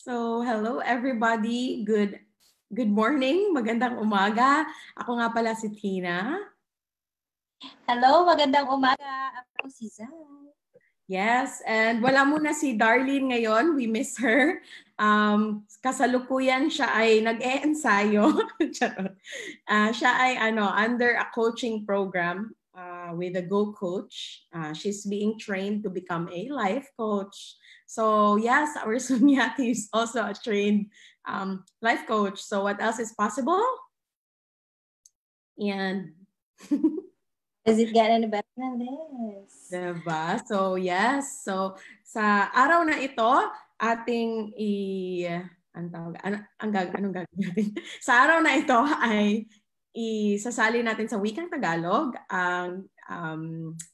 So, hello everybody. Good morning. Magandang umaga. Ako nga pala si Tina. Hello, magandang umaga. Ako si Zai. Yes, and wala muna si Darlene ngayon. We miss her. Kasalukuyan siya ay nag-e-ensayo. Siya ay under a coaching program with a Go Coach. She's being trained to become a life coach. So yes, our Sunyati is also a trained life coach. So what else is possible? And does it get any better than this? Diba? So yes. So sa araw na ito, ating anong gagawin natin? Sa araw na ito ay isasali natin sa wikang Tagalog ang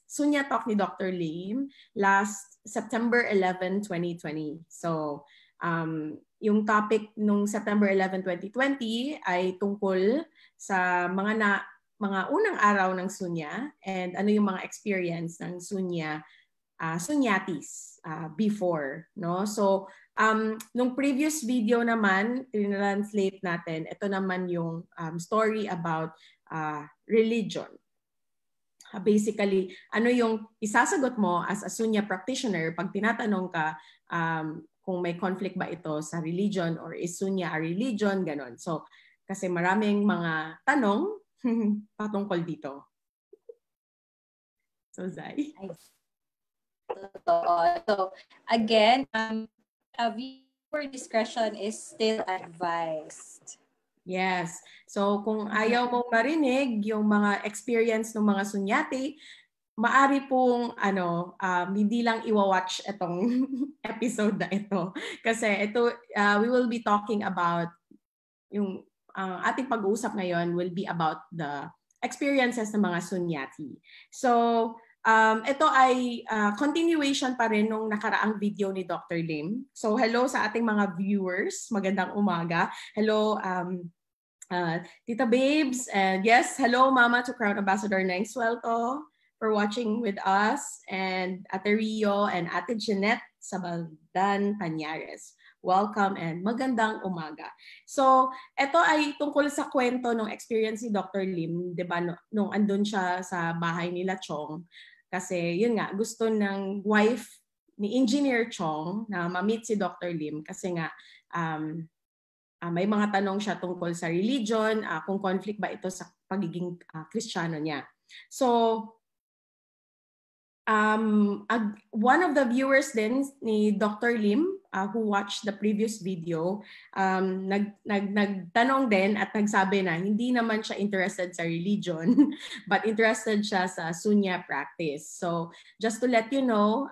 Sunya Talk ni Dr. Lim last September 11, 2020. So, yung topic nung September 11, 2020 ay tungkol sa mga unang araw ng Sunya and ano yung mga experience ng Sunyatis before, no? So, nung previous video naman, tinranslate natin, ito naman yung story about religion. Basically, ano yung isasagot mo as a Sunya practitioner pag tinatanong ka kung may conflict ba ito sa religion or is Sunya a religion, ganon. So, kasi maraming mga tanong patungkol dito. So, Zai. So, again, viewer discretion is still advised. Yes. So, kung ayaw mong marinig yung mga experience ng mga sunyati, maari pong hindi lang iwa-watch itong episode na ito. Kasi ito, we will be talking about yung ating pag-uusap ngayon will be about the experiences ng mga sunyati. So, ito ay continuation pa rin nung nakaraang video ni Dr. Lim. So, hello sa ating mga viewers. Magandang umaga. Hello, Tita Babes. And yes, hello Mama to Crown Ambassador Neng Suelto for watching with us. And Ate Rio and Ate Jeanette Sabaldan Panyares. Welcome and magandang umaga. So, ito ay tungkol sa kwento ng experience ni Dr. Lim, 'di ba, nung andun siya sa bahay nila Chong. Kasi yun nga, gusto ng wife ni Engineer Chong na ma-meet si Dr. Lim kasi nga may mga tanong siya tungkol sa religion, kung conflict ba ito sa pagiging Kristiyano niya. So, one of the viewers din ni Dr. Lim who watched the previous video, nagtanong din at nagsabi na hindi naman siya interested sa religion but interested siya sa Sunya practice. So just to let you know,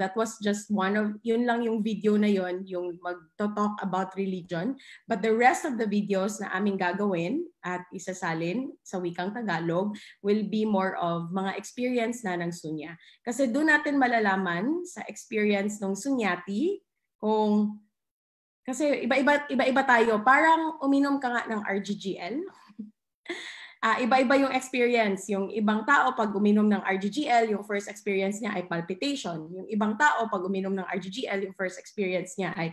that was just yun lang yung video na yun, yung magto-talk about religion. But the rest of the videos na aming gagawin at isasalin sa wikang Tagalog will be more of mga experience na ng Sunya. Kasi doon natin malalaman sa experience ng Sunyati kasi iba-iba tayo. Parang uminom ka nga ng RGGL. Iba-iba yung experience. Yung ibang tao pag uminom ng RGGL, yung first experience niya ay palpitation. Yung ibang tao pag uminom ng RGGL, yung first experience niya ay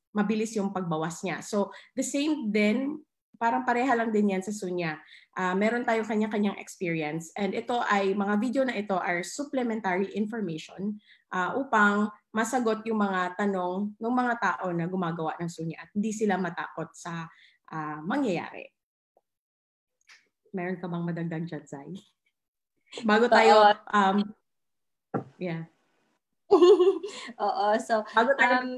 mabilis yung pagbawas niya. So the same din, parang pareha lang din yan sa Sunya. Meron tayo kanya-kanyang experience. And ito ay, mga video na ito are supplementary information upang masagot yung mga tanong ng mga tao na gumagawa ng Sunya at hindi sila matakot sa mangyayari. Meron ka bang madagdag dyan, Zai? Bago tayo, yeah. Oo, so, bago tayo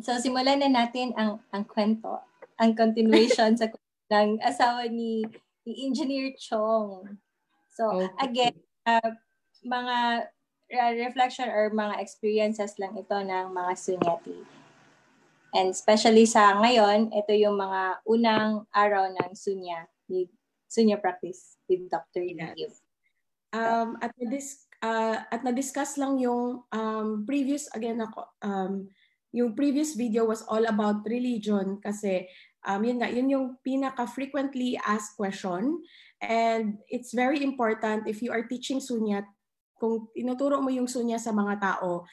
so simulan na natin ang kwento, ang continuation sa ng asawa ni Engineer Chong. So, again, mga reflection or mga experiences lang ito ng mga sunyati. And especially sa ngayon, ito yung mga unang araw ng Sunya practice with Dr. Lim. Yes. At na-discuss lang yung previous, yung previous video was all about religion kasi yun yung pinaka-frequently asked question. And it's very important if you are teaching Sunya kung tinuturo mo yung sunya sa mga tao,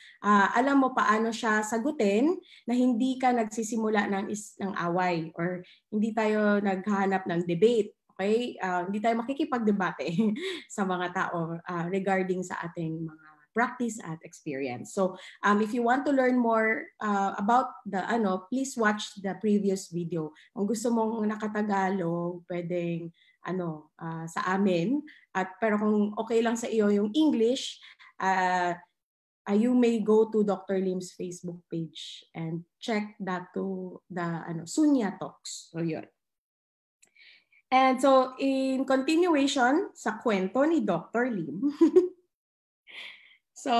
alam mo paano siya sagutin na hindi ka nagsisimula ng away or hindi tayo naghahanap ng debate. Okay? Hindi tayo makikipagdebate sa mga tao regarding sa ating mga practice at experience. So, if you want to learn more about the please watch the previous video. Kung gusto mong nakatagalog, pwedeng sa amin. Pero kung okay lang sa iyo yung English, you may go to Dr. Lim's Facebook page and check that to the Sunya Talks. So yun. And so in continuation sa kwento ni Dr. Lim, so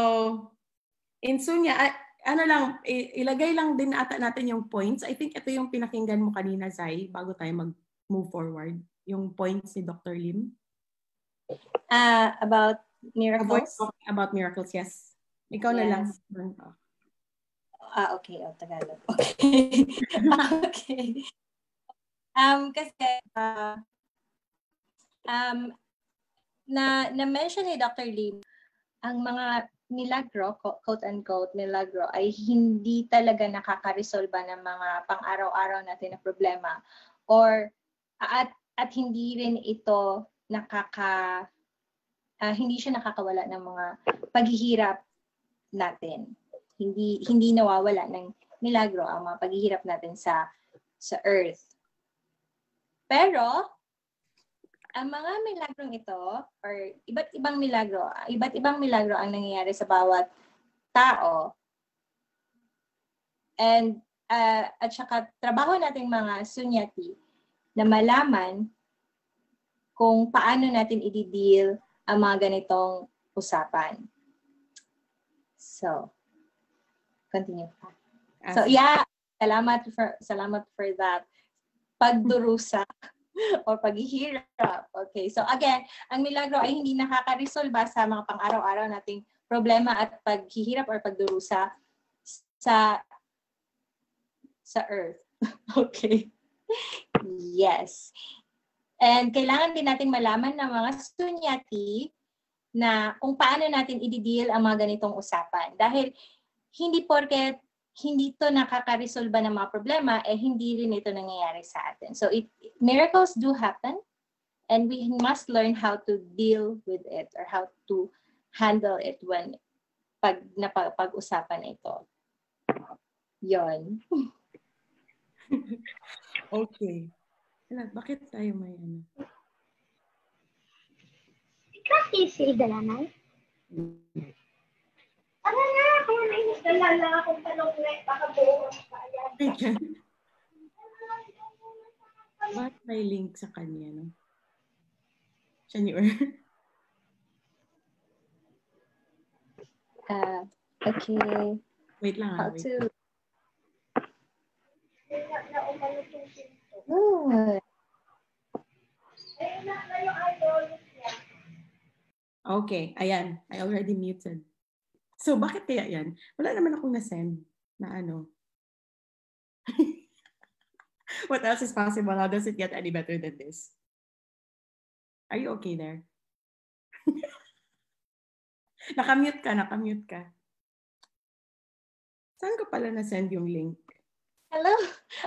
in Sunya, ilagay lang din ata natin yung points. I think ito yung pinakinggan mo kanina, Zai, bago tayo mag-move forward. Yung points ni Dr. Lim. About miracles? About miracles, yes. Ikaw yes. Na lang. Okay. Tagalog. Okay. Okay. Kasi na-mention ni Dr. Lim, ang mga milagro, quote-unquote milagro, ay hindi talaga nakakaresolba ng mga pang-araw-araw natin na problema or at hindi rin ito hindi siya nakakawala ng mga paghihirap natin. Hindi nawawala ng milagro ang mga paghihirap natin sa earth. Pero ang mga milagrong ito or iba't ibang milagro ang nangyayari sa bawat tao. And at saka trabaho nating mga sunyati na malaman kung paano natin i-deal ang mga ganitong usapan. So, continue pa. So, yeah, salamat for that pagdurusa o paghihirap. Okay, so again, ang milagro ay hindi nakakaresolba sa mga pang-araw-araw nating problema at paghihirap or pagdurusa sa earth. Okay. Yes. And kailangan din nating malaman ng mga sunyati na kung paano natin i-deal ang mga ganitong usapan. Dahil hindi porket hindi to nakakaresolba ng mga problema, hindi rin ito nangyayari sa atin. So miracles do happen and we must learn how to deal with it or how to handle it when pag-usapan ito. Yon. Okay. Bakit tayo may Kasi si Dalanay? Ano na? Kaya nainis na akong tanong na baka buo ang kaya. Bakit may link sa kanya, no? Senior. Okay. Wait lang. How to... Okay, ayan. I already muted. So, bakit kaya yan? Wala naman akong na-send na What else is possible? How does it get any better than this? Are you okay there? Nakamute ka. Saan ko pala na-send yung link? Hello?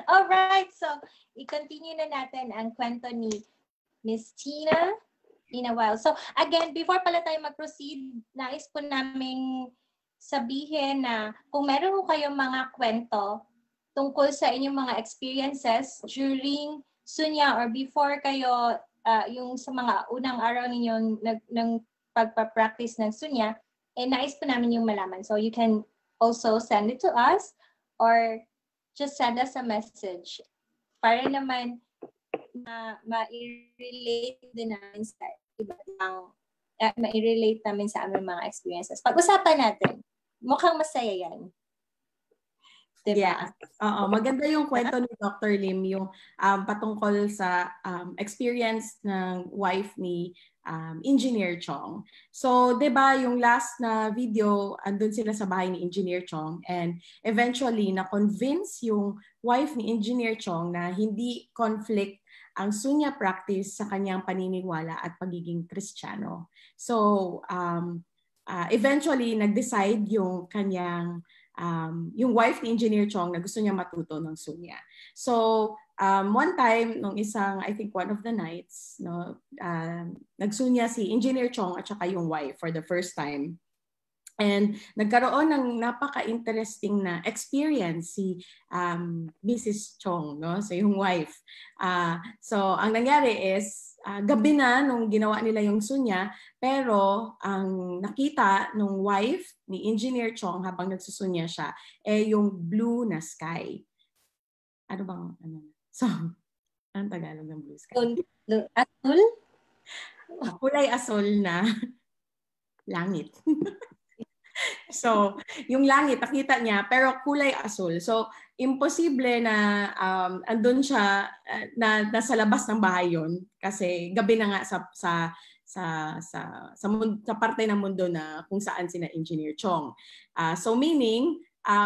Alright, so i-continue na natin ang kwento ni Miss Tina in a while. So again, before pala tayo mag-proceed, nais po naming sabihin na kung meron ko kayong mga kwento tungkol sa inyong mga experiences during sunya or before kayo, yung sa mga unang araw ninyo ng pagpa-practice ng sunya, nais po namin yung malaman. So you can also send it to us or just send us a message para naman ma-relate din namin sa ma-relate namin sa aming mga experiences. Pag-usapan natin. Mukhang masaya yan. Diba? Yeah. Maganda yung kwento ni Dr. Lim, yung patungkol sa experience ng wife ni Engineer Chong. So, 'di ba yung last na video, andun sila sa bahay ni Engineer Chong and eventually na-convince yung wife ni Engineer Chong na hindi conflict ang sunya practice sa kanyang paniniwala at pagiging Kristiyano. So, eventually nag-decide yung kanyang yung wife ni Engineer Chong na gusto niya matuto ng sunya. So one time nung isang, I think one of the nights, no, nagsunya si Engineer Chong at saka yung wife for the first time. And nagkaroon ng napaka-interesting na experience si Mrs. Chong, no? So yung wife. So ang nangyari is gabi na nung ginawa nila yung sunya, pero ang nakita nung wife ni Engineer Chong habang nagsusunya siya yung blue na sky. Ano bang ano? So anong Tagalog ng blue sky? Asul? Kulay asul na langit. So, yung langit, nakita niya, pero kulay asul. So, imposible na andun siya, na nasa labas ng bahay yun. Kasi gabi na nga sa parte ng mundo na kung saan sina Engineer Chong. So, meaning,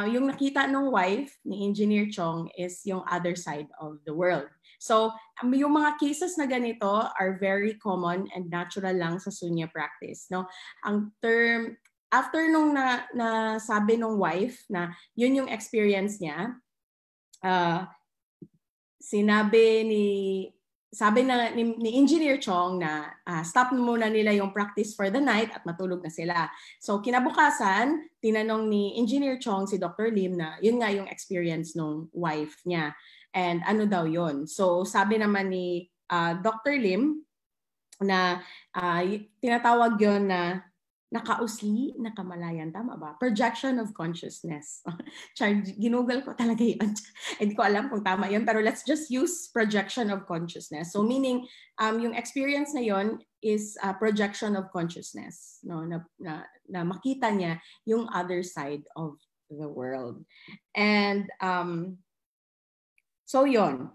yung nakita ng wife ni Engineer Chong is yung other side of the world. So, yung mga cases na ganito are very common and natural lang sa sunya practice. No? Ang term, after nung nasabi nung wife na yun yung experience niya, sabi ni Engineer Chong na stop muna nila yung practice for the night at matulog na sila. So kinabukasan, tinanong ni Engineer Chong si Dr. Lim na yun nga yung experience nung wife niya. And ano daw yun? So sabi naman ni Dr. Lim na tinatawag yun na nakausli, nakamalayan. Tama ba? Projection of consciousness. Ginugol ko talaga yun. Hindi ko alam kung tama yun. Pero let's just use projection of consciousness. So meaning, yung experience na yun is projection of consciousness. No? Na makita niya yung other side of the world. And so yun.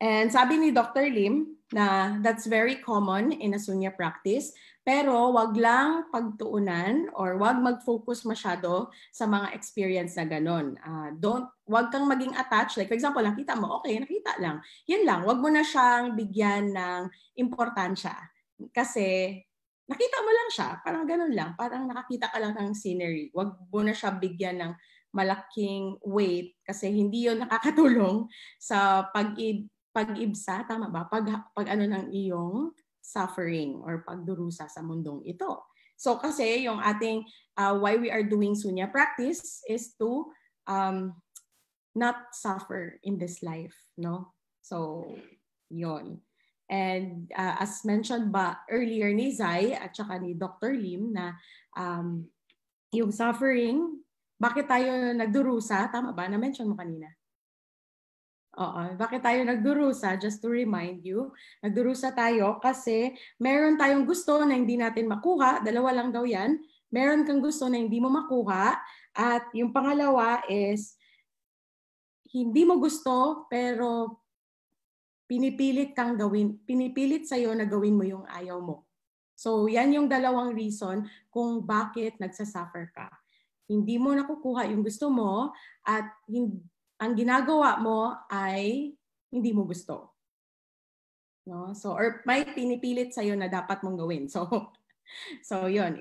And sabi ni Dr. Lim na that's very common in a sunya practice. Pero wag lang pagtuunan or wag mag-focus masyado sa mga experience na ganun. Wag kang maging attached. Like for example, nakita mo, okay, nakita lang. Yan lang, wag mo na siyang bigyan ng importansya. Kasi nakita mo lang siya, parang ganun lang. Parang nakakita ka lang ng scenery. Wag mo na siya bigyan ng malaking weight kasi hindi yun nakakatulong sa pag-ibsa, tama ba? Pag ano ng iyong suffering or pagdurusa sa mundong ito. So kasi yung ating why we are doing sunya practice is to not suffer in this life, no? So yon. And as mentioned ba earlier ni Zai at saka ni Dr. Lim na yung suffering, bakit tayo nagdurusa? Tama ba? Na-mention mo kanina. Oo, bakit tayo nagdurusa? Just to remind you, nagdurusa tayo kasi meron tayong gusto na hindi natin makuha. Dalawa lang daw yan. Meron kang gusto na hindi mo makuha. At yung pangalawa is, hindi mo gusto pero pinipilit sa'yo na gawin mo yung ayaw mo. So yan yung dalawang reason kung bakit nagsasuffer ka. Hindi mo nakukuha yung gusto mo at ang ginagawa mo ay hindi mo gusto. No? So, or may pinipilit sa'yo na dapat mong gawin. So yun,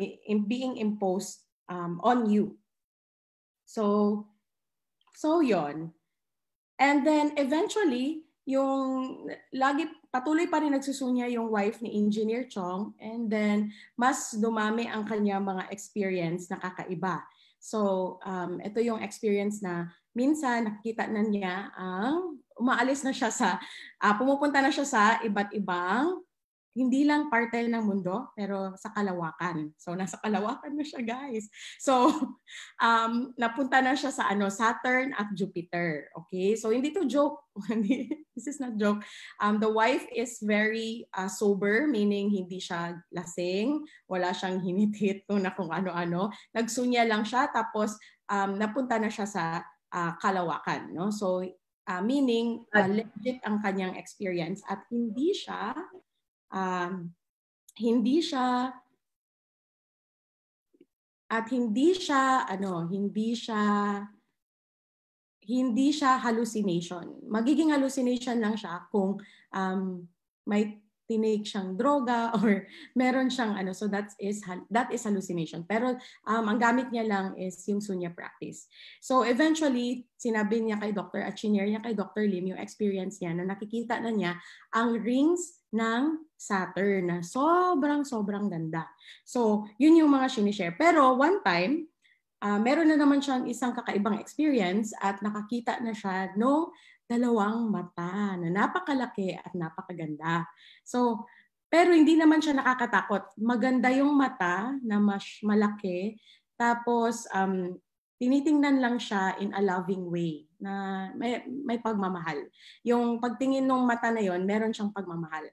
being imposed on you. So yun. And then eventually, yung patuloy pa rin nagsusunya yung wife ni Engineer Chong, and then mas dumami ang kanya mga experience na kakaiba. So ito yung experience na minsan nakikita na niya umaalis na siya pumupunta na siya sa iba't ibang, hindi lang parte ng mundo, pero sa kalawakan. So nasa kalawakan na siya, guys. So napunta na siya sa Saturn at Jupiter. Okay? So hindi to joke. This is not joke. The wife is very sober, meaning hindi siya lasing, wala siyang hinitit na kung ano-ano. Nagsunya lang siya, tapos napunta na siya sa kalawakan. No? So meaning legit ang kanyang experience at hindi siya hallucination. Magiging hallucination lang siya kung may tinake siyang droga or meron siyang ano, so that is hallucination. Pero ang gamit niya lang is yung sunya practice. So eventually, sinabi niya kay Dr. at shinare niya kay Dr. Lim yung experience niya na nakikita na niya ang rings ng Saturn na sobrang ganda. So yun yung mga sinishare. Pero one time, meron na naman siyang isang kakaibang experience at nakakita na siya no dalawang mata na napakalaki at napakaganda. So, pero hindi naman siya nakakatakot. Maganda yung mata na mas malaki. Tapos, tinitingnan lang siya in a loving way na may pagmamahal. Yung pagtingin ng mata na yon, meron siyang pagmamahal.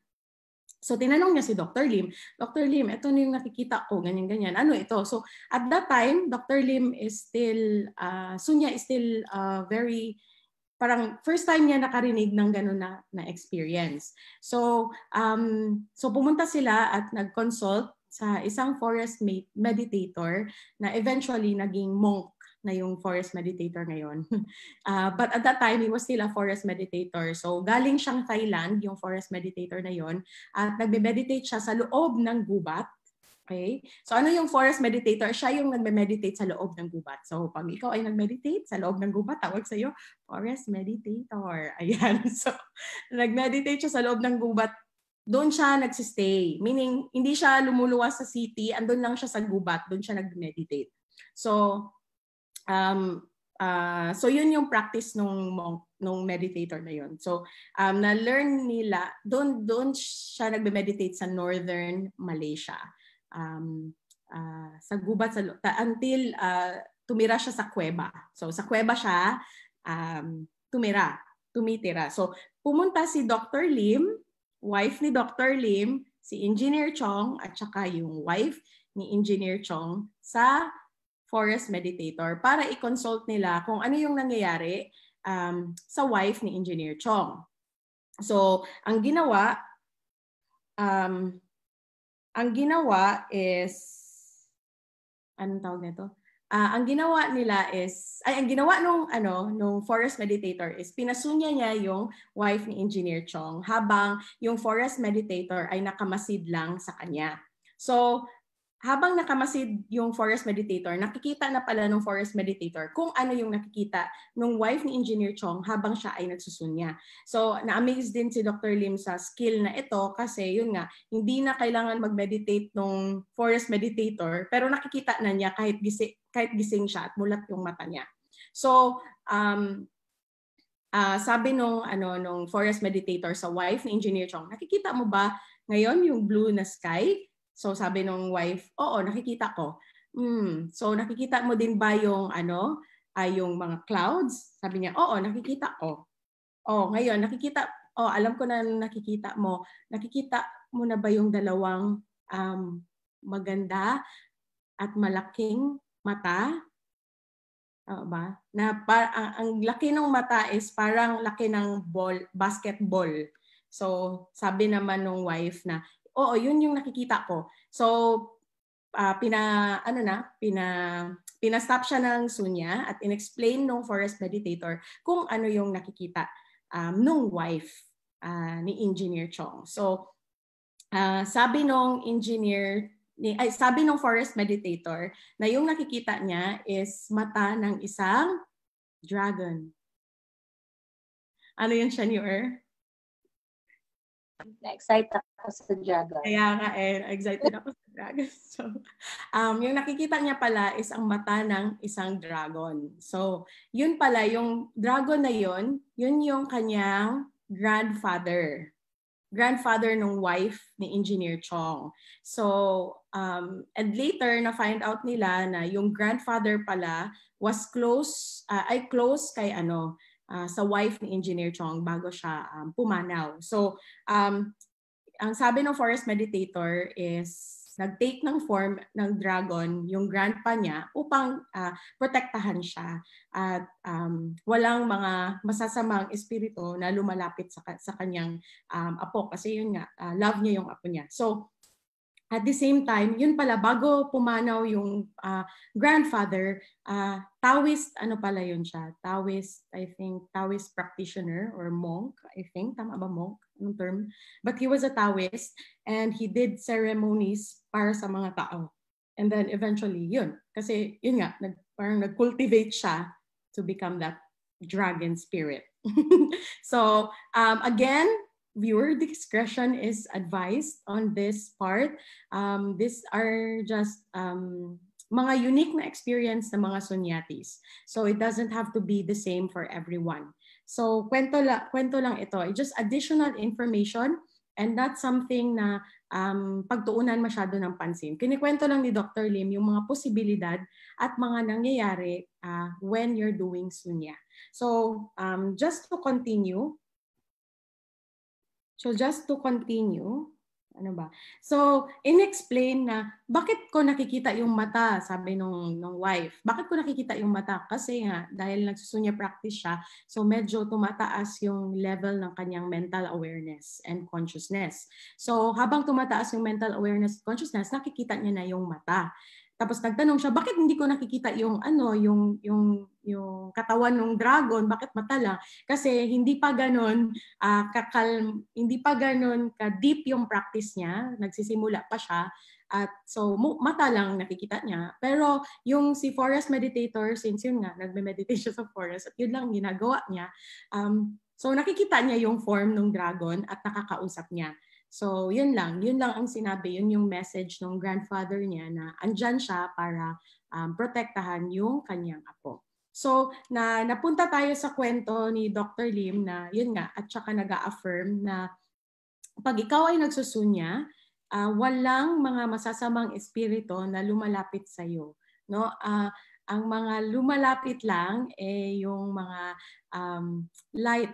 So, tinanong niya si Dr. Lim, Dr. Lim, ito na yung nakikita ko, ganyan-ganyan. Ano ito? So, at that time, Dr. Lim is still, Sunya is still very parang first time niya nakarinig ng gano'n na experience. So, so pumunta sila at nag-consult sa isang forest meditator na eventually naging monk na yung forest meditator ngayon. But at that time, he was still a forest meditator. So galing siyang Thailand, yung forest meditator na yon, at nagbe-meditate siya sa loob ng gubat. Okay? So ano yung forest meditator? Siya yung nagme-meditate sa loob ng gubat. So pag ikaw ay nag-meditate sa loob ng gubat, tawag sa iyo forest meditator. Ayan. So nag-meditate siya sa loob ng gubat. Doon siya nagsistay. Meaning, hindi siya lumuluwas sa city. Andun lang siya sa gubat. Doon siya nag-meditate. So, so yun yung practice nung meditator na yun. So, na-learn nila, doon siya nagme-meditate sa northern Malaysia. Sa gubat until tumira siya sa kuweba. So sa kuweba siya tumitira. So pumunta si Dr. Lim, wife ni Dr. Lim, si Engineer Chong at saka yung wife ni Engineer Chong sa forest meditator para i-consult nila kung ano yung nangyayari sa wife ni Engineer Chong. So ang ginawa is, anong tawag nito? Ang ginawa nila is, ang ginawa nung forest meditator is pinasunya niya yung wife ni Engineer Chong habang yung forest meditator ay nakamasid lang sa kanya. So, habang nakamasid yung forest meditator, nakikita na pala ng forest meditator kung ano yung nakikita nung wife ni Engineer Chong habang siya ay nagsusunya. So, na-amaze din si Dr. Lim sa skill na ito kasi yun nga, hindi na kailangan mag-meditate nung forest meditator pero nakikita na niya kahit gising siya at mulat yung mata niya. So, sabi nung forest meditator sa wife ni Engineer Chong, nakikita mo ba ngayon yung blue na sky? So sabi nung wife, oo, nakikita ko. So nakikita mo din ba yung yung mga clouds? Sabi niya, oo, nakikita ko. Oh, ngayon alam ko na nakikita mo. Nakikita mo na ba yung dalawang maganda at malaking mata? Ba? Na ang laki ng mata is parang laki ng basketball. So sabi naman nung wife na, oo, yun yung nakikita ko. So, pinastop siya ng sunya at inexplain nung forest meditator kung ano yung nakikita nung wife ni Engineer Chong. So, sabi nung forest meditator na yung nakikita niya is mata ng isang dragon. Ano yun, Shanier? Na-excite ako sa dragon. Kaya nga excited ako sa dragon. So, yung nakikita niya pala is ang mata ng isang dragon. So, yun pala, yung dragon na yun yung kanyang grandfather nung wife ni Engineer Chong. So, and later na-find out nila na yung grandfather pala was close kay sa wife ni Engineer Chong bago siya pumanaw. So, ang sabi ng forest meditator is nag-take ng form ng dragon yung grandpa niya upang protektahan siya at walang mga masasamang espiritu na lumalapit sa kanyang apo kasi yun nga, love niya yung apo niya. So, At the same time, yun pala, bago pumanaw yung grandfather, Taoist, ano pala yun siya? Taoist, I think, Taoist practitioner or monk, I think. Tama ba monk? Anong term? But he was a Taoist and he did ceremonies para sa mga tao. And then eventually, yun. Kasi yun nga, parang nag-cultivate siya to become that dragon spirit. So, again, viewer discretion is advised on this part. These are just mga unique na experience ng mga sunyatis. So it doesn't have to be the same for everyone. So kwento lang ito. It's just additional information and not something na pagtuunan masyado ng pansin. Kinikwento lang ni Dr. Lim yung mga posibilidad at mga nangyayari when you're doing sunya. So just to continue, ano ba? So, in-explain na bakit ko nakikita yung mata, sabi nung wife. Bakit ko nakikita yung mata? Kasi nga, dahil nagsusunya practice siya, so medyo tumataas yung level ng kanyang mental awareness and consciousness. So, habang tumataas yung mental awareness and consciousness, nakikita niya na yung mata. Tapos nagtanong siya, bakit hindi ko nakikita yung yung katawan ng dragon, bakit mata lang? Kasi hindi pa ganoon hindi pa ganoon ka-deep yung practice niya, nagsisimula pa siya. At so mata lang nakikita niya. Pero yung si forest meditator, since yun nga, nagme-meditate siya sa forest at yun lang ginagawa niya. So nakikita niya yung form ng dragon at nakakausap niya. So, yun lang ang sinabi, yun yung message ng grandfather niya na andyan siya para protektahan yung kanyang apo. So, napunta tayo sa kwento ni Dr. Lim na yun nga, at saka nag-a-affirm na pag ikaw ay nagsusunya, walang mga masasamang espiritu na lumalapit sa iyo, no? Ang mga lumalapit lang yung mga light,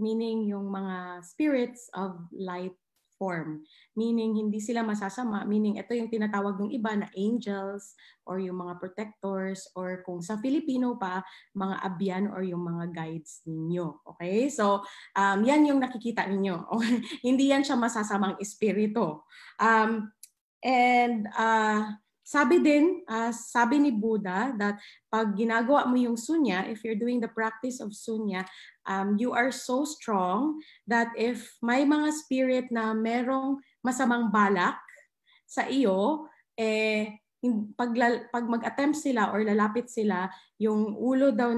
meaning yung mga spirits of light form. Meaning, hindi sila masasama. Meaning, ito yung tinatawag ng iba na angels or yung mga protectors or kung sa Filipino pa, mga abyan or yung mga guides ninyo. Okay? So, yan yung nakikita ninyo. Hindi yan siya masasamang espiritu. Sabi ni Buddha that pag ginagawa mo yung sunya, if you're doing the practice of sunya, you are so strong that if may mga spirit na merong masamang balak sa iyo, pag mag-attempt sila or lalapit sila, yung ulo daw,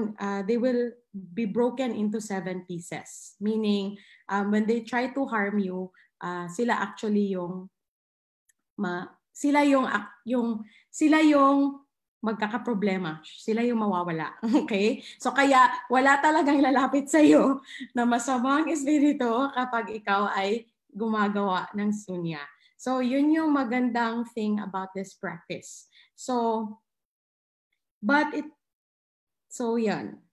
they will be broken into 7 pieces. Meaning, when they try to harm you, sila actually yung sila yung magkakaproblema. Sila yung mawawala. Okay? So kaya wala talagang lalapit sa iyo na masamang espiritu kapag ikaw ay gumagawa ng sunya. So yun yung magandang thing about this practice. So yan.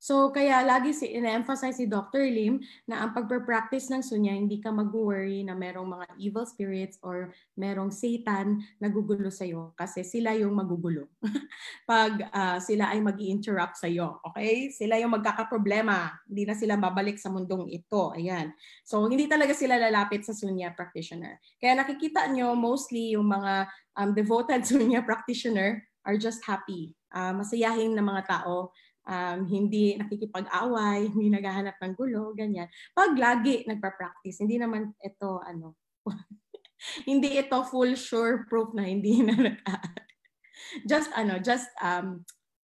So kaya lagi ina-emphasize si Dr. Lim na ang pagpe-practice ng sunya, hindi ka mag-worry na merong mga evil spirits or merong Satan na gugulo sa iyo kasi sila yung magugulo. Pag sila ay magi-interrupt sa iyo, okay? Sila yung magkakaproblema. Hindi na sila babalik sa mundong ito. Ayan. So hindi talaga sila lalapit sa sunya practitioner. Kaya nakikita nyo mostly yung mga devoted sunya practitioner are just happy. Masayahin na mga tao. Hindi nakikipag-away, hindi naghahanap ng gulo, ganyan. Pag lagi nagpa-practice, hindi naman ito hindi ito full sure proof na hindi na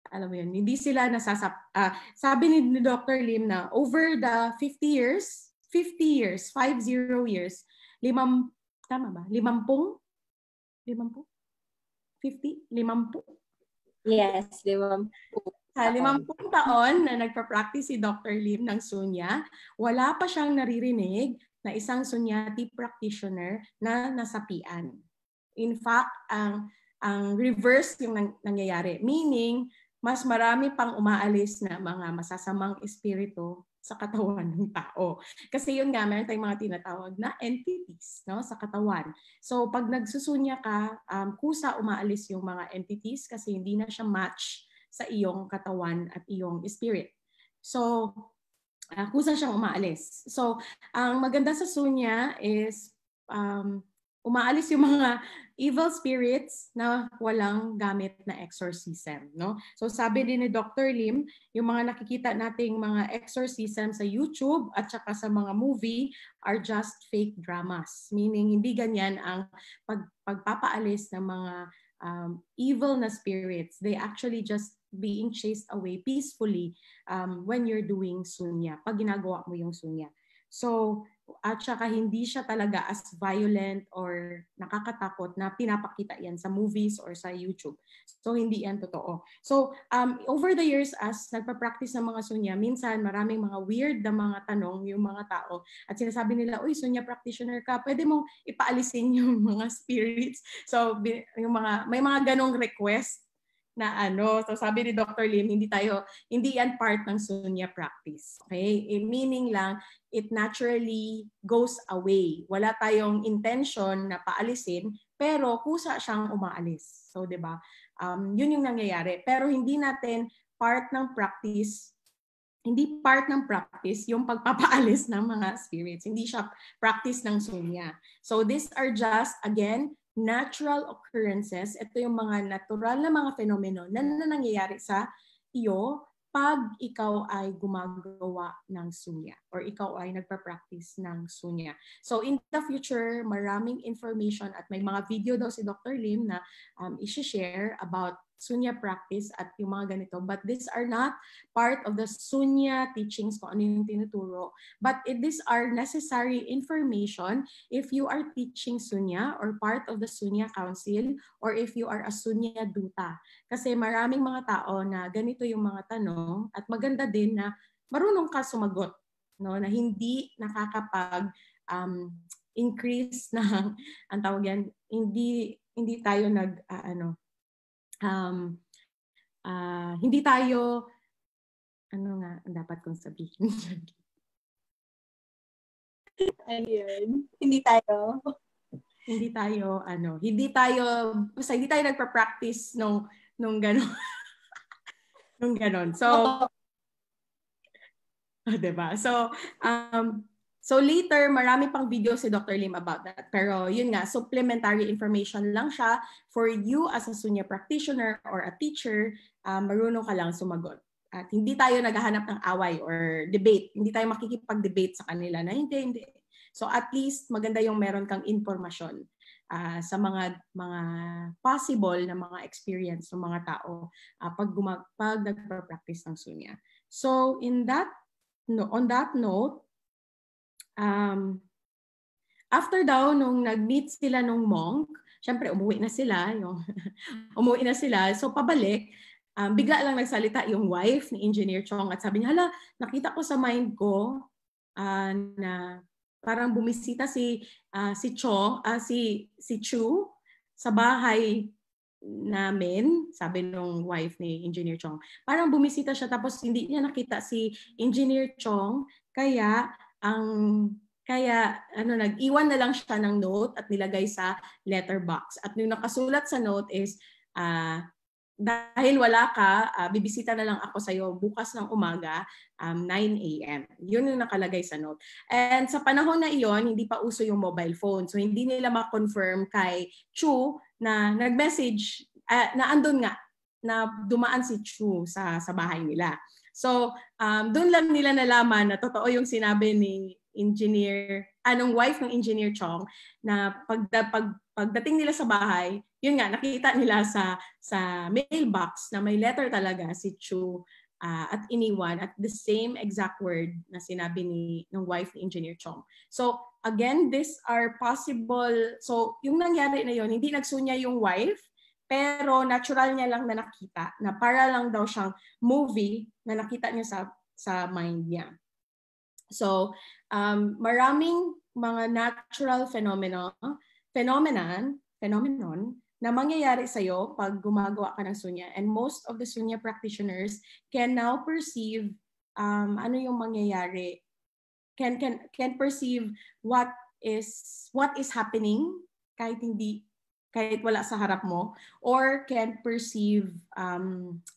alam mo yun, hindi sila sabi ni Dr. Lim na over the 50 years, 50 years, tama ba? 50? 50? 50? Yes, 50. 50 taon na nagpa-practice si Dr. Lim ng sunya, wala pa siyang naririnig na isang sunyati practitioner na nasapian. In fact, ang reverse yung nangyayari. Meaning, mas marami pang umaalis na mga masasamang espiritu sa katawan ng tao. Kasi yun nga, meron tayong mga tinatawag na entities, no, sa katawan. So, pag nagsusunya ka, kusa umaalis yung mga entities kasi hindi na siya match sa iyong katawan at iyong spirit. So, kusa siyang umaalis. So, ang maganda sa sunya is umaalis yung mga evil spirits na walang gamit na exorcism, no? So sabi din ni Dr. Lim, yung mga nakikita nating mga exorcism sa YouTube at saka sa mga movie are just fake dramas. Meaning hindi ganyan ang pagpapaalis ng mga evil na spirits. They actually just being chased away peacefully when you're doing sunya, pag ginagawa mo yung sunya. So, at saka hindi siya talaga as violent or nakakatakot na pinapakita yan sa movies or sa YouTube. So, hindi yan totoo. So, over the years as nagpa-practice ng mga sunya, minsan maraming mga weird na mga tanong yung mga tao at sinasabi nila, uy, sunya practitioner ka, pwede mong ipaalisin yung mga spirits. So, yung may mga ganong request na so sabi ni Dr. Lim, hindi yan part ng sunya practice. Okay? Meaning lang, it naturally goes away. Wala tayong intention na paalisin, pero kusa siyang umaalis. So, 'di ba? Yun yung nangyayari. Pero hindi part ng practice yung pagpapaalis ng mga spirits. Hindi siya practice ng sunya. So, these are just, again, natural occurrences. Ito yung mga natural na mga fenomeno na nangyayari sa iyo pag ikaw ay gumagawa ng sunya or ikaw ay nagpa-practice ng sunya. So in the future, maraming information at may mga video daw si Dr. Lim na i-share about sunya practice at yung mga ganito. But these are not part of the sunya teachings kung ano yung tinuturo. But these are necessary information if you are teaching sunya or part of the sunya council or if you are a sunya duta. Kasi maraming mga tao na ganito yung mga tanong at maganda din na marunong ka sumagot, no, na hindi nakakapag increase ng ang tawag yan, hindi tayo hindi tayo dapat kong sabihin. Ayun. Hindi tayo nagpa-practice nung gano'n. Nung gano'n. So, diba? So later, marami pang video si Dr. Lim about that. Pero yun nga, supplementary information lang siya for you as a sunya practitioner or a teacher, marunong ka lang sumagot. At hindi tayo naghahanap ng away or debate. Hindi tayo makikipag-debate sa kanila na hindi. So at least maganda yung meron kang informasyon sa mga possible na mga experience ng mga tao pag nagpa-practice ng sunya. So on that note, after daw nung nag-meet sila nung monk, syempre umuwi na sila. So pabalik, bigla lang nagsalita yung wife ni Engineer Chong at sabi niya, hala, nakita ko sa mind ko na parang bumisita si Chu sa bahay namin, sabi nung wife ni Engineer Chong. Parang bumisita siya tapos hindi niya nakita si Engineer Chong, kaya nag-iwan na lang siya ng note at nilagay sa letterbox. At yung nakasulat sa note is, dahil wala ka, bibisita na lang ako sa iyo bukas ng umaga, 9 a.m. Yun yung nakalagay sa note. And sa panahon na iyon, hindi pa uso yung mobile phone. So hindi nila ma-confirm kay Chu na nag-message, na andun nga, na dumaan si Chu sa bahay nila. So, doon lang nila nalaman na totoo yung sinabi ni wife ng Engineer Chong, na pagdating nila sa bahay, yun nga, nakita nila sa mailbox na may letter talaga si Chu at iniwan at the same exact word na sinabi ng wife ni Engineer Chong. So, again, these are possible. So, yung nangyari na yun, hindi nagsunya yung wife, pero natural niya lang na nakita, na para lang daw siyang movie na nakita niya sa mind niya. So, maraming mga natural phenomenon na mangyayari sa'yo pag gumagawa ka ng sunya. And most of the sunya practitioners can now perceive ano yung mangyayari, can perceive what is happening kahit wala sa harap mo, or can perceive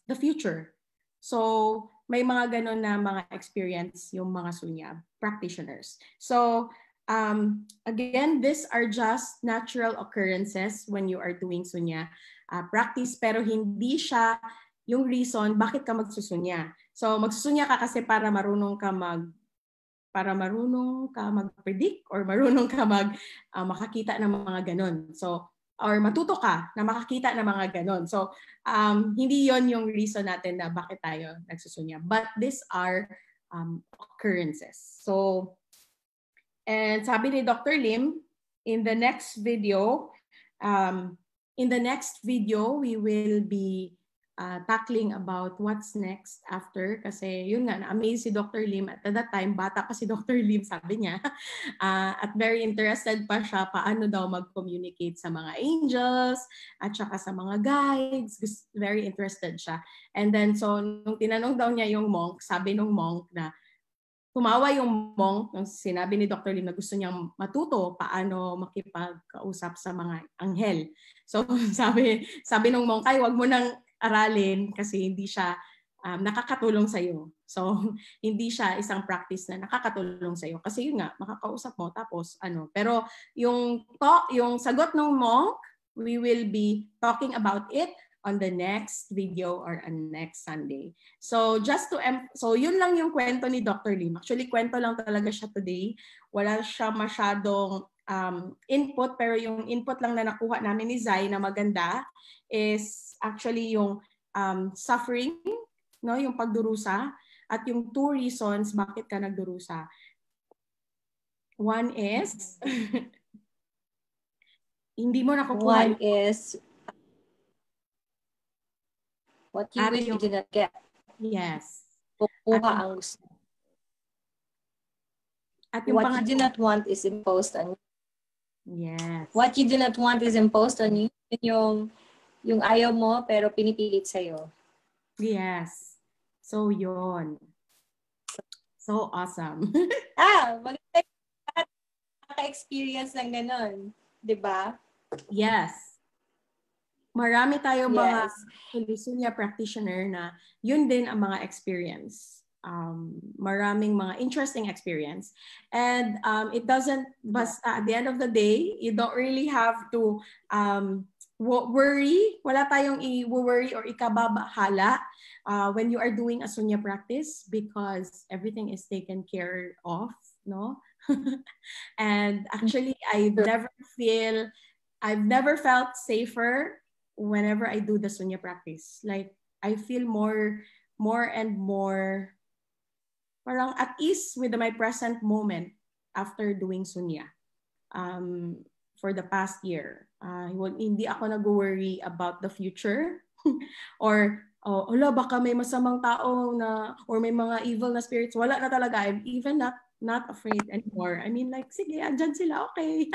the future. So, may mga ganun na mga experience yung mga sunya practitioners. So, Again, these are just natural occurrences when you are doing sunya practice, pero hindi siya yung reason bakit ka magsusunya. So magsusunya ka kasi para marunong ka mag-predict or marunong ka makakita ng mga ganon. So or matuto ka na makakita ng mga ganon. So hindi yon yung reason natin na bakit tayo nagsusunya. But these are occurrences. So and sabi ni Dr. Lim, in the next video, we will be tackling about what's next after. Kasi yun nga, na-amaze si Dr. Lim. At that time, bata pa si Dr. Lim, sabi niya. At very interested pa siya paano daw mag-communicate sa mga angels at saka sa mga guides. Very interested siya. And then, so, nung tinanong daw niya yung monk, sabi nung monk na, tumawa yung monk nung sinabi ni Dr. Lim na gusto niyang matuto paano makipagkausap sa mga anghel. So sabi nung monk, ay wag mo nang aralin kasi hindi siya nakakatulong sa iyo. So hindi siya isang practice na nakakatulong sa iyo kasi yun nga makakausap mo tapos ano. Pero yung sagot ng monk, we will be talking about it on the next video or on next Sunday. So so yun lang yung kwento ni Dr. Lim. Actually, kwento lang talaga siya today. Wala siya masyadong input, pero yung input lang na nakuha namin ni Zai na maganda is actually yung suffering, no, yung pagdurusa, at yung 2 reasons bakit ka nagdurusa. One is hindi mo nakukuha. One is what you wish you did not get. Yes. Kukuha ang gusto. At yung what you do not want is imposed on you. Yes. What you do not want is imposed on you. Yung ayaw mo pero pinipilit sa'yo. Yes. So yun. So awesome. Magka-experience ng ganon. Diba? Yes. Marami tayong mga sunya practitioner na yun din ang mga experience. Maraming mga interesting experience. And it doesn't, basta at the end of the day, you don't really have to worry. Wala tayong i-worry or ikababahala when you are doing a sunya practice because everything is taken care of, no? And actually, I've never felt safer whenever I do the sunya practice. Like, I feel more and more parang at ease with my present moment after doing sunya for the past year. Hindi ako nag-worry about the future or baka may masamang tao na or may mga evil na spirits. Wala na talaga. I'm even not afraid anymore. I mean, like, sige, andyan sila, okay.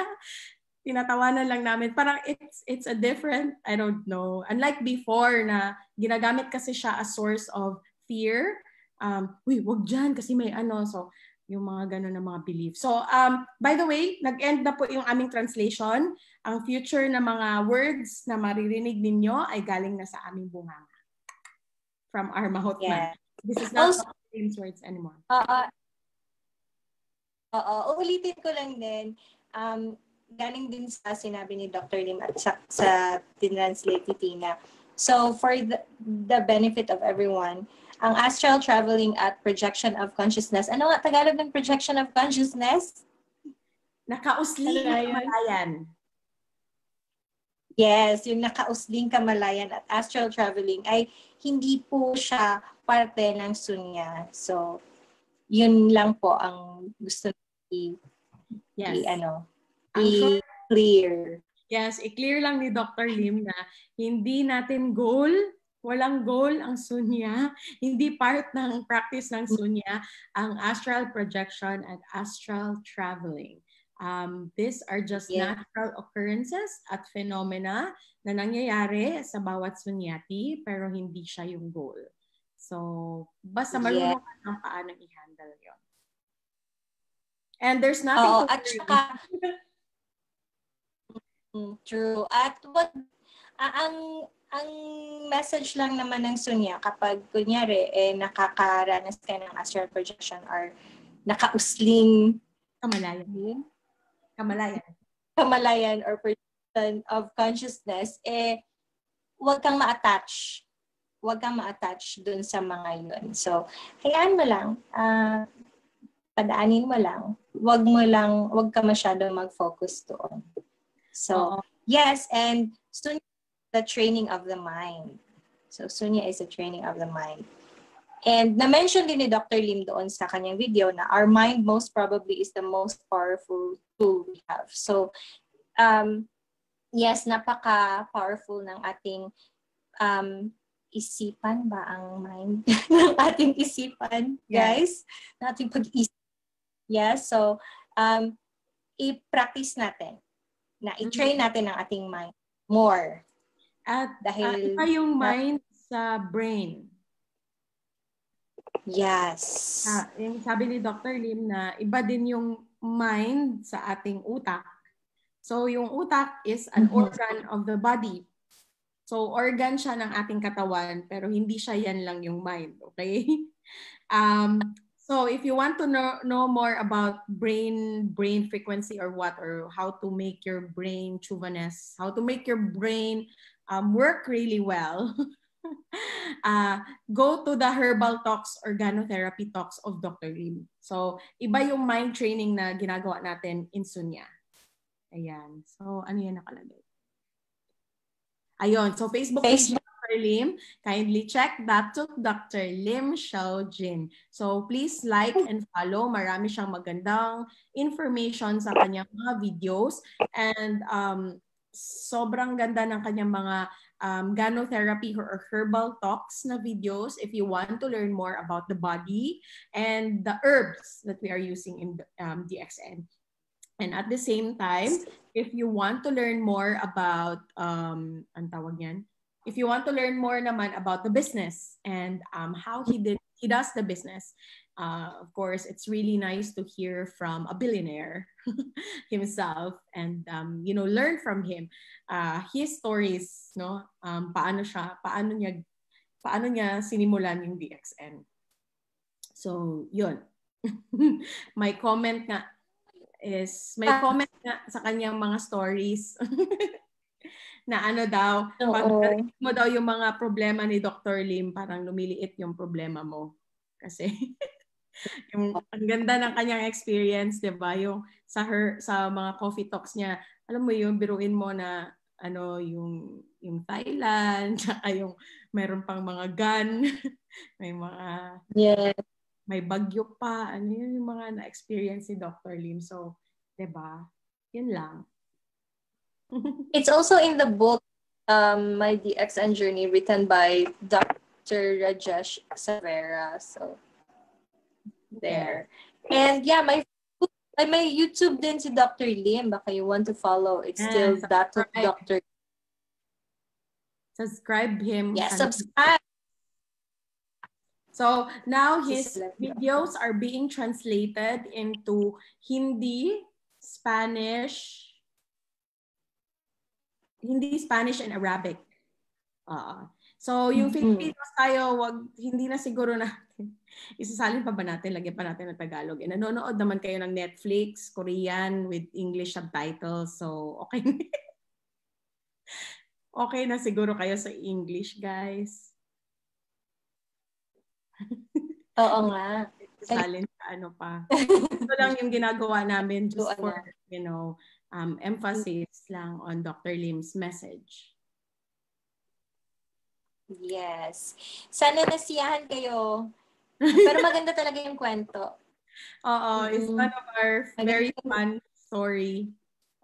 Tinatawanan lang namin. Parang it's a different, I don't know. Unlike before na ginagamit kasi siya as source of fear. Wag dyan kasi may ano. So, yung mga gano'n na mga belief. So, by the way, nag-end na po yung aming translation. Ang future na mga words na maririnig ninyo ay galing na sa aming bunganga. From our Mahotman. Yeah. This is not James words anymore. Ulitin ko lang din. Galing din sa sinabi ni Dr. Lim at sa tinranslate ni Tina. So, for the benefit of everyone, ang astral traveling at projection of consciousness. Ano nga Tagalog ng projection of consciousness? Nakausling kamalayan. Yes, yung nakausling kamalayan at astral traveling ay hindi po siya parte ng sunya. So, yun lang po ang gusto i-clear. Yes, i-clear lang ni Dr. Lim na hindi natin walang goal ang sunya. Hindi part ng practice ng sunya ang astral projection and astral traveling. These are just natural occurrences at phenomena na nangyayari sa bawat sunyati pero hindi siya yung goal. So, basta marunong ka ng paano i-handle yon. And there's nothing to worry. True. At ang message lang naman ng sunya kapag kunyari nakakaranas ka ng astral projection or nakausling kamalayan. kamalayan or perception of consciousness, huwag kang ma-attach. Huwag kang ma-attach dun sa mga yun. So, hayaan mo lang, padaanin mo lang. Huwag ka masyadong mag-focus doon. So, yes, and Sunya the training of the mind. So, Sunya is the training of the mind. And na-mention din ni Dr. Lim doon sa kanyang video na our mind most probably is the most powerful tool we have. So, yes, napaka-powerful ng ating isipan ba ang mind? ng ating isipan, guys? Ng ating pag-isip. Yes, so, i-practice natin na i-train natin ang ating mind more. At dahil iba yung mind sa brain. Yes. Yung sabi ni Dr. Lim na iba din yung mind sa ating utak. So yung utak is an organ of the body. So organ siya ng ating katawan pero hindi siya yan lang yung mind, okay? So if you want to know more about brain frequency or what, or how to make your brain chuvanes, how to make your brain work really well, go to the Herbal Talks Organotherapy Talks of Dr. Lim. So, iba yung mind training na ginagawa natin in Sunya. Ayan. So, ano yan nakalagay? Ayun. So, Facebook page Dr. Lim. Kindly check that to Dr. Lim Xiaojin. So, please like and follow. Marami siyang magandang information sa kanyang mga videos. And sobrang ganda ng kanyang mga ganotherapy or herbal talks na videos if you want to learn more about the body and the herbs that we are using in DXN. And at the same time, if you want to learn more about, ang tawag yan? If you want to learn more naman about the business and how he does the business, of course, it's really nice to hear from a billionaire himself and learn from him his stories, no? Paano niya sinimulan yung DXN. So, yun. May comment nga sa kanyang mga stories na ano daw, pag narinig mo daw yung mga problema ni Dr. Lim, parang lumiliit yung problema mo. Kasi ang ganda ng kanyang experience, 'di ba? Yung sa mga coffee talks niya, alam mo yung biruin mo na yung Thailand, tsaka yung meron pang mga gun, may mga may bagyo pa, yung mga na-experience ni Dr. Lim. So, 'di ba? Yun lang. It's also in the book, My DXN Journey, written by Dr. Rajesh Savera. So, there. And yeah, my YouTube din si Dr. Lim. Baka you want to follow. It's still that of Dr. Subscribe him. Yeah, subscribe. So now his videos are being translated into Hindi, Spanish, and Arabic. So yung Filipinos tayo, hindi na siguro natin. Isasalin pa ba natin? Lagyan pa natin ng Tagalog. Nanonood naman kayo ng Netflix, Korean with English subtitles. So okay. Okay na siguro kayo sa English, guys. Oo nga. Salin sa ano pa. Ito lang yung ginagawa namin just for, emphasis lang on Dr. Lim's message. Yes. Sana nasiyahan kayo. Pero maganda talaga yung kwento. Oo, it's one of our very fun story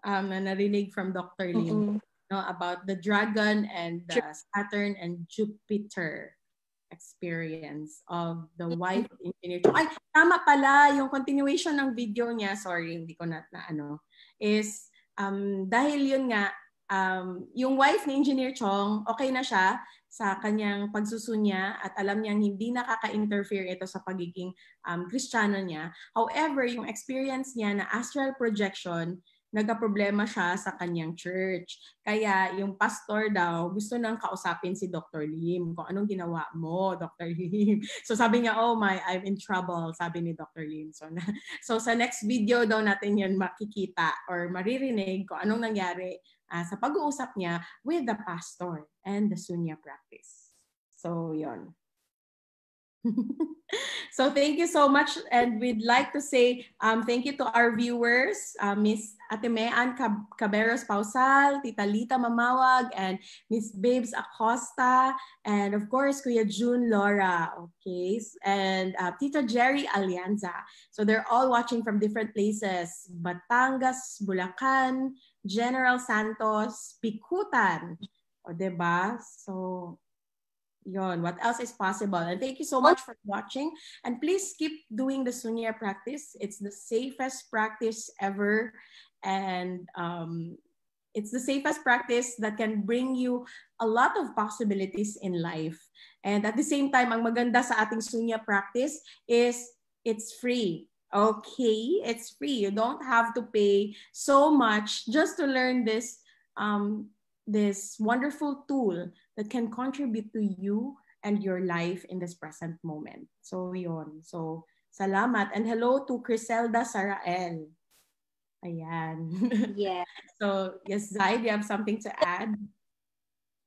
na narinig from Dr. Lim about the dragon and the Saturn and Jupiter experience of the wife engineer. Ay, tama pala, yung continuation ng video niya, sorry, hindi ko is dahil yun nga, yung wife ni Engineer Chong, okay na siya sa kanyang pagsusunya at alam niyang hindi nakaka-interfere ito sa pagiging Kristiyano niya. However, yung experience niya na astral projection nagka-problema siya sa kanyang church. Kaya yung pastor daw gusto nang kausapin si Dr. Lim. Kung anong ginawa mo, Dr. Lim. So sabi niya, oh my, I'm in trouble, sabi ni Dr. Lim. So sa next video daw natin yun makikita or maririnig kung anong nangyari sa pag-uusap niya with the pastor and the Sunya practice. So yun. So thank you so much, and we'd like to say thank you to our viewers, Miss Atemean Caberos Pausal, Tita Lita Mamawag, and Miss Babes Acosta, and of course Kuya June Laura, okay, and Tita Jerry Alianza. So they're all watching from different places: Batangas, Bulacan, General Santos, Pikutan, o diba? So yon, what else is possible? And thank you so much for watching. And please keep doing the Sunya practice. It's the safest practice ever. And it's the safest practice that can bring you a lot of possibilities in life. And at the same time, ang maganda sa ating Sunya practice is it's free. Okay, it's free. You don't have to pay so much just to learn this this wonderful tool that can contribute to you and your life in this present moment. So yun. So salamat. And hello to Criselda Sarael. Ayan. Yeah. So yes, Zai, do you have something to add?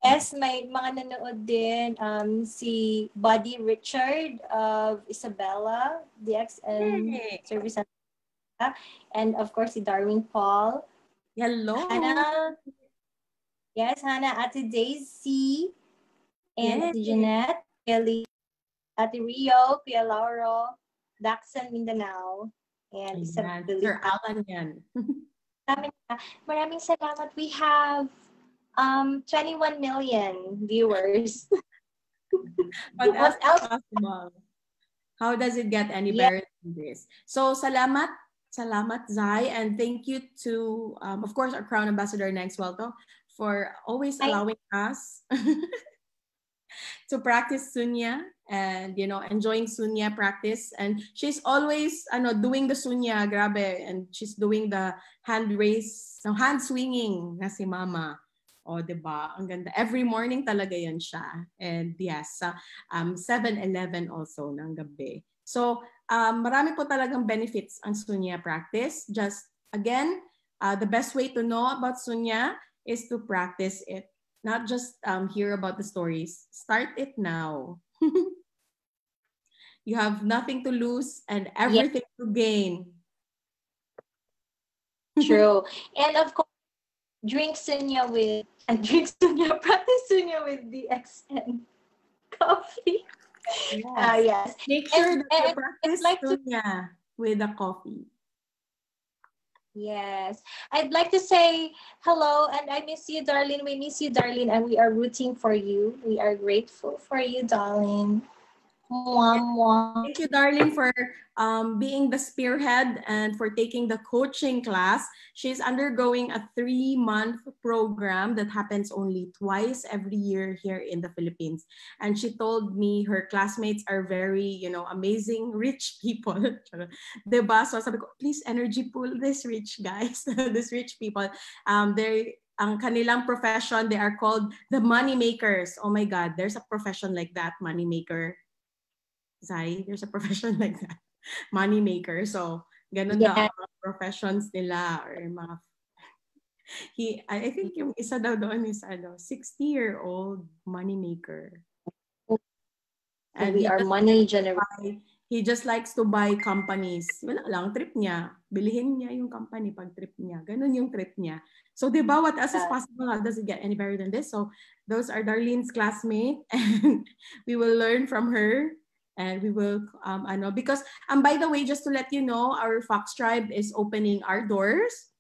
Yes, may mga nanood din. Si Buddy Richard of Isabela, DXN Service Center. And of course, si Darwin Paul. Hello. Hannah. Yes, Hannah, Ate Daisy, and Ate Jeanette, Kelly, Ate Rio, Kuya Lauro, Daxon Mindanao, and Isabel. Sir Alan yan. Maraming salamat. We have 21 million viewers. What else is possible? How does it get any better than this? So salamat. Salamat, Zai, and thank you to, of course, our Crown Ambassador, Neng Swelto, for always allowing us to practice Sunya and, you know, enjoying Sunya practice. And she's always doing the Sunya, grabe, and she's doing the hand raise, no, hand swinging na si Mama. O, diba? Ang ganda. Every morning talaga yan siya. And yes, 7-11 also ng gabi. So, marami po talagang benefits ang Sunya practice. Just, again, the best way to know about Sunya is to practice it. Not just hear about the stories. Start it now. You have nothing to lose and everything to gain. True. And of course, practice Sunya with DXN coffee. Yes. Yes. Make sure that you practice Sunya with a coffee. Yes. I'd like to say hello, and I miss you, darling. We miss you, darling, and we are rooting for you. We are grateful for you, darling. Mwah, mwah. Thank you, darling, for being the spearhead and for taking the coaching class. She's undergoing a 3-month program that happens only twice every year here in the Philippines. And she told me her classmates are very, amazing, rich people. Diba? So sabi ko, please energy pool this rich guys, these rich people. Ang kanilang profession, they are called the money makers. Oh my God, there's a profession like that, money maker. Zai, there's a profession like that, money maker. So, ganun daw ang mga professions nila or mga I think yung isa daw doon is 60-year-old money maker. And we are money generators. He just likes to buy companies. Wala lang, trip niya. Bilihin niya yung company pag trip niya. Ganun yung trip niya. So, diba, what else is possible? How does it get any better than this? So, those are Darlene's classmates and we will learn from her. And we will, because, by the way, just to let you know, our Fox Tribe is opening our doors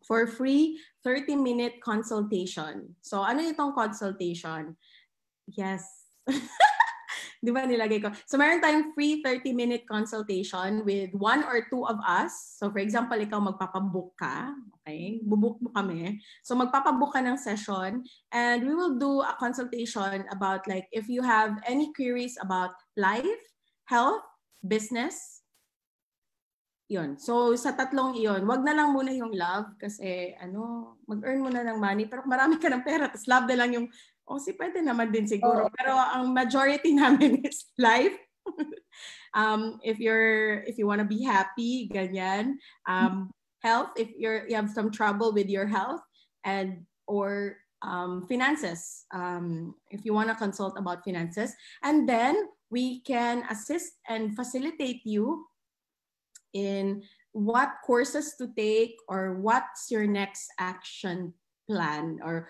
for free 30-minute consultation. So, ano itong consultation? Yes. Di ba nilagay ko? So, meron tayong free 30-minute consultation with 1 or 2 of us. So, for example, ikaw magpapabook ka. Okay? Bubook mo kami. So, magpapabook ka ng session. And we will do a consultation about like if you have any queries about life, health, business, Yun. So, sa tatlong iyon, wag na lang muna yung love kasi mag-earn muna ng money pero marami ka ng pera tapos love na lang yung pwede naman din siguro. Pero ang majority namin is life. If you want to be happy, ganyan. Health, if you have some trouble with your health or finances, if you want to consult about finances, and then we can assist and facilitate you in what courses to take or what's your next action plan or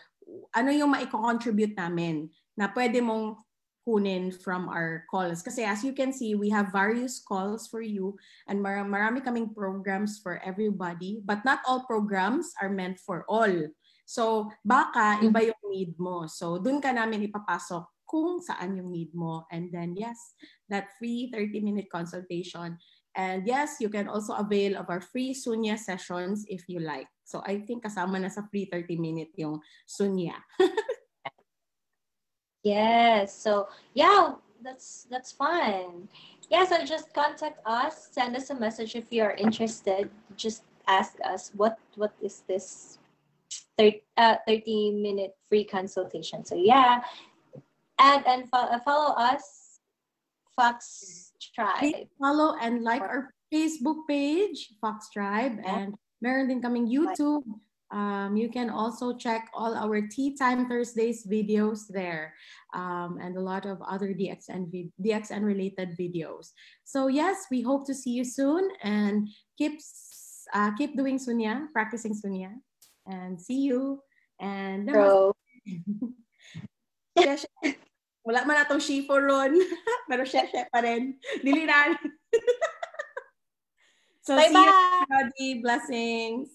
ano yung maiko-contribute namin na pwede mong kunin from our calls. Kasi as you can see, we have various calls for you and marami kaming programs for everybody, but not all programs are meant for all. So baka iba yung need mo. So dun ka namin ipapasok kung saan yung need mo. And then yes, that free 30-minute consultation. And yes, you can also avail of our free Sunya sessions if you like. So I think kasama na sa free 30-minute yung Sunya. Yes. So yeah, that's fun. Yeah, so just contact us, send us a message if you are interested. Just ask us what is this 30-minute free consultation. So yeah, and follow us, Fox Tribe. Please follow and like our Facebook page, Fox Tribe, and meron din kaming YouTube. You can also check all our Tea Time Thursdays videos there, and a lot of other DXN related videos. So yes, we hope to see you soon, and keep doing Sunya, practicing Sunya, and see you. And wala man natong shifo ron. Pero sheshe pa rin. Dili na. So, bye-bye. See you, everybody. Blessings.